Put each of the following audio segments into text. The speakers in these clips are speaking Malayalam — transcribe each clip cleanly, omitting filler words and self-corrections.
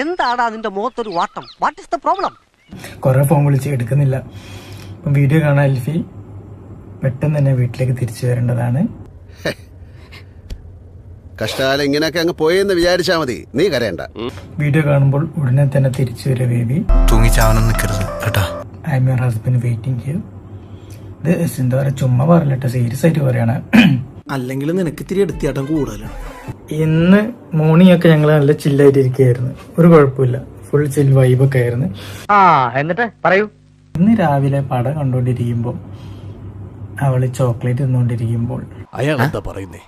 എന്താടാ നിന്റെ മുഖത്തൊരു വാട്ടം? What is the problem? കുറെ ഫോൺ വിളിച്ച് എടുക്കുന്നില്ല. അപ്പം വീഡിയോ കാണാൻ അൽഫി പെട്ടെന്ന് തന്നെ വീട്ടിലേക്ക് തിരിച്ചു വരേണ്ടതാണ്. കഷ്ടകാലം ഇങ്ങനെയൊക്കെ അങ്ങ് പോയെന്ന് വിചാരിച്ചാ മതി, നീ കരയണ്ട. വീഡിയോ കാണുമ്പോൾ ഉടനെ തന്നെ തിരിച്ചു വരെ ബേബി. തൂങ്ങിച്ചാവണം നിൽക്കരുത് കേട്ടാ. I M your husband waiting here. ഇത് എന്താ പറയുക, ചുമ്മാ പറയട്ടെ, സീരിയസ് ആയിട്ട് പറയാണ്. അല്ലെങ്കിൽ നിനക്ക് ഇത്തിരി എടുത്തിയാട്ടം കൂടുതലാണ്. ഇന്ന് മോർണിംഗ് ഒക്കെ ഞങ്ങൾ നല്ല ചില്ലായിട്ട് ഇരിക്കുകയായിരുന്നു, ഒരു കുഴപ്പമില്ല, ഫുൾ ചിൽ വൈബൊക്കെ ആയിരുന്നു. എന്നിട്ട് പറയൂ. ഇന്ന് രാവിലെ പടം കണ്ടുകൊണ്ടിരിക്കുമ്പോൾ അവള് ചോക്ലേറ്റ് തിന്നുകൊണ്ടിരിക്കുമ്പോൾ അയാൾ എന്താ പറയുന്നേ?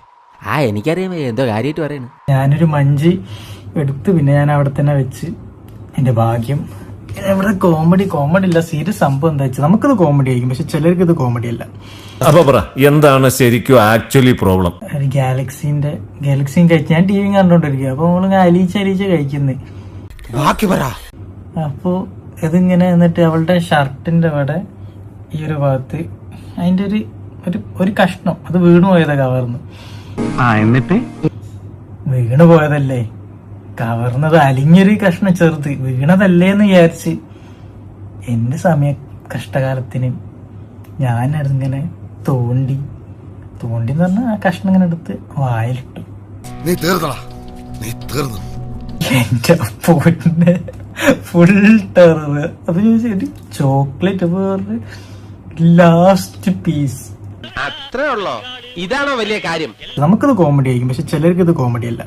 എനിക്കറിയാം എന്തോ കാര്യമായിട്ട് പറയണേ. ഞാനൊരു മഞ്ചി എടുത്ത് പിന്നെ ഞാൻ അവിടെ തന്നെ വെച്ച്. എന്റെ ഭാഗ്യം ഇവിടെ കോമഡി ഇല്ല, സീരിയസ് സംഭവം എന്താ വെച്ചാൽ നമുക്കത് കോമഡി ആയിരിക്കും, പക്ഷെ ചിലർക്ക് ഇത് കോമഡി അല്ല. അപ്പൊ പറ, എന്താണ് ശരിക്കും ആക്ച്വലി പ്രോബ്ലം? ഒരു ഗാലക്സിയും കഴിച്ച് ഞാൻ ടി വി കണ്ടോണ്ടിരിക്കുക. അപ്പൊ നമ്മള് അലീച്ച കഴിക്കുന്നേ. അപ്പൊ ഇതിങ്ങനെ എന്നിട്ട് അവളുടെ ഷർട്ടിന്റെ അവിടെ ഈ ഒരു ഭാഗത്ത് അതിന്റെ ഒരു കഷ്ണം അത് വീണു പോയതാ കവർന്ന്. എന്നിട്ട് വീണു പോയതല്ലേ, കവർന്നത് അലിഞ്ഞൊരു കഷ്ണം ചെറുത് വീണതല്ലേന്ന് വിചാരിച്ച് എന്റെ കഷ്ടകാലത്തിന് ഞാനതിങ്ങനെ തോണ്ടി പറഞ്ഞ ആ കഷ്ണം ഇങ്ങനെ എടുത്ത് വായിലിട്ടു. എന്റെ പൊന്നെ ഫുൾ ടെറർ. അത് ചോദിച്ചു ചോക്ലേറ്റ് പറഞ്ഞ് ലാസ്റ്റ് പീസ്. അത്രേ ഉള്ളോ? ഇതാണോ വലിയ കാര്യം? നമുക്കത് കോമഡി ആയിരിക്കും, പക്ഷെ ചിലർക്ക് ഇത് കോമഡി അല്ല.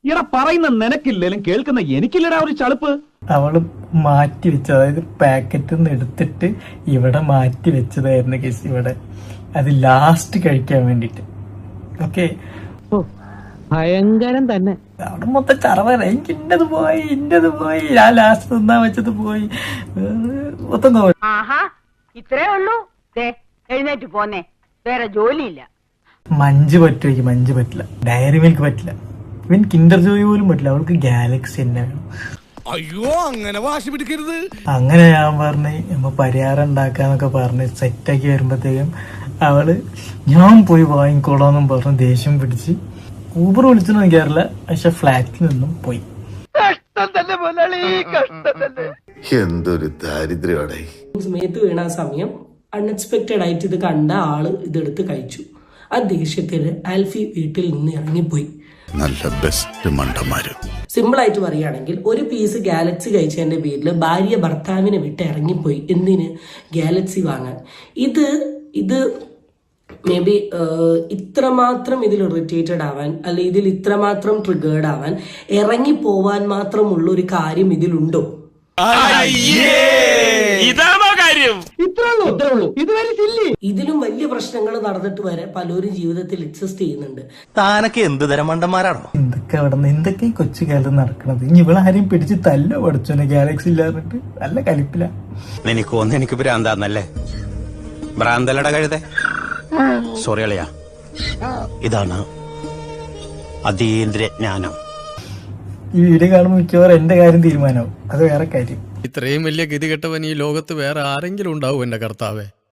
ഇവിടെ പറയുന്ന നിനക്കില്ലേലും കേൾക്കുന്ന എനിക്കില്ലടാ ഒരു ചളുപ്പ്. അവള് മാറ്റി വെച്ചത്, അതായത് പാക്കറ്റിൽ നിന്ന് എടുത്തിട്ട് ഇവിടെ മാറ്റി വെച്ചതായിരുന്നു കേസ്. ഇവിടെ അത് ലാസ്റ്റ് കഴിക്കാൻ വേണ്ടിട്ട്. ഓക്കെ, ഭയങ്കരം തന്നെ. അവിടെ മൊത്തം ചറവര. എനിക്ക് ഇന്നത് പോയി ഞാൻ ലാസ്റ്റ് തിന്നാൻ വെച്ചത് പോയി, മൊത്തം ഇത്രേ ഉള്ളൂ. എഴുന്നേറ്റ് പോന്നെ, വേറെ ജോലിയില്ല. മഞ്ച് പറ്റില്ല, ഡയറി മിൽക്ക് പറ്റില്ല, ഇവൻ കിൻഡർ ജോയ് പോലും പറ്റില്ല. അവൾക്ക് ഗാലക്സി തന്നെ വേണം. അയ്യോ, അങ്ങനെ വാശി പിടിക്കരുത്. അങ്ങനെ ഞാൻ പറഞ്ഞ് നമ്മ പരിഹാരം ഉണ്ടാക്കാന്നൊക്കെ പറഞ്ഞ് സെറ്റാക്കി വരുമ്പോഴത്തേക്കും അവള് ഞാൻ പോയി വാങ്ങിക്കോളാന്നും പറഞ്ഞ് ദേഷ്യം പിടിച്ച് ഊബർ വിളിച്ചൊന്നും എനിക്കറിയില്ല, പക്ഷെ ഫ്ലാറ്റിൽ നിന്നും പോയി. എന്തൊരു ദാരിദ്ര്യോടെ. സമയത്ത് വീണ സമയം അൺഎക്സ്പെക്റ്റഡ് ആയിട്ട് ഇത് കണ്ട ആള് ഇതെടുത്ത് കഴിച്ചു. ആ ദേഷ്യത്തില് ആൽഫി വീട്ടിൽ നിന്ന് ഇറങ്ങിപ്പോയി. നല്ല ബെസ്റ്റ് മണ്ടന്മാര്. സിമ്പിൾ ആയിട്ട് പറയുകയാണെങ്കിൽ ഒരു പീസ് ഗാലക്സി കഴിച്ചതിന്റെ പേരിൽ ഭാര്യ ഭർത്താവിനെ വിട്ട് ഇറങ്ങിപ്പോയി. എന്തിന്? ഗാലക്സി വാങ്ങാൻ. ഇത് മേ ബി ഇത്രമാത്രം ഇതിൽ ഇറിറ്റേറ്റഡ് ആവാൻ അല്ലെ ഇതിൽ ഇത്രമാത്രം ട്രിഗേർഡ് ആവാൻ ഇറങ്ങിപ്പോവാൻ മാത്രമുള്ള ഒരു കാര്യം ഇതിലുണ്ടോ? ഇതാണോ കാര്യം? ഇതിലും വലിയ പ്രശ്നങ്ങൾ നടന്നിട്ട് വരെ പലരും ജീവിതത്തിൽ എക്സിസ്റ്റ് ചെയ്യുന്നുണ്ട്. താനൊക്കെ എന്ത് തരം മണ്ടന്മാരാണോ? എന്തൊക്കെ കൊച്ചു കാലത്ത് നടക്കണത്? ഇനി ഇവളാരെയും പിടിച്ച് തല്ലോ പഠിച്ചോനെ ഗാലക്സി ഇല്ലാന്നിട്ട് നല്ല കലിപ്പില്ല. എനിക്ക് ഭ്രാന്താന്നല്ലേ? ഭ്രാന്തലട കഴുതേ. സോറി അളിയാ, ഇതാണ് അതീന്ദ്ര ജ്ഞാനം. ഈ വീഡിയോ കാണുമ്പോൾ മിക്കവാറും എന്റെ കാര്യം തീരുമാനമാവും, അത് വേറെ കാര്യം. ഇത്രയും വലിയ ഗതികെട്ടവൻ ഈ ലോകത്ത് വേറെ ആരെങ്കിലും ഉണ്ടാവും എന്റെ കർത്താവേ?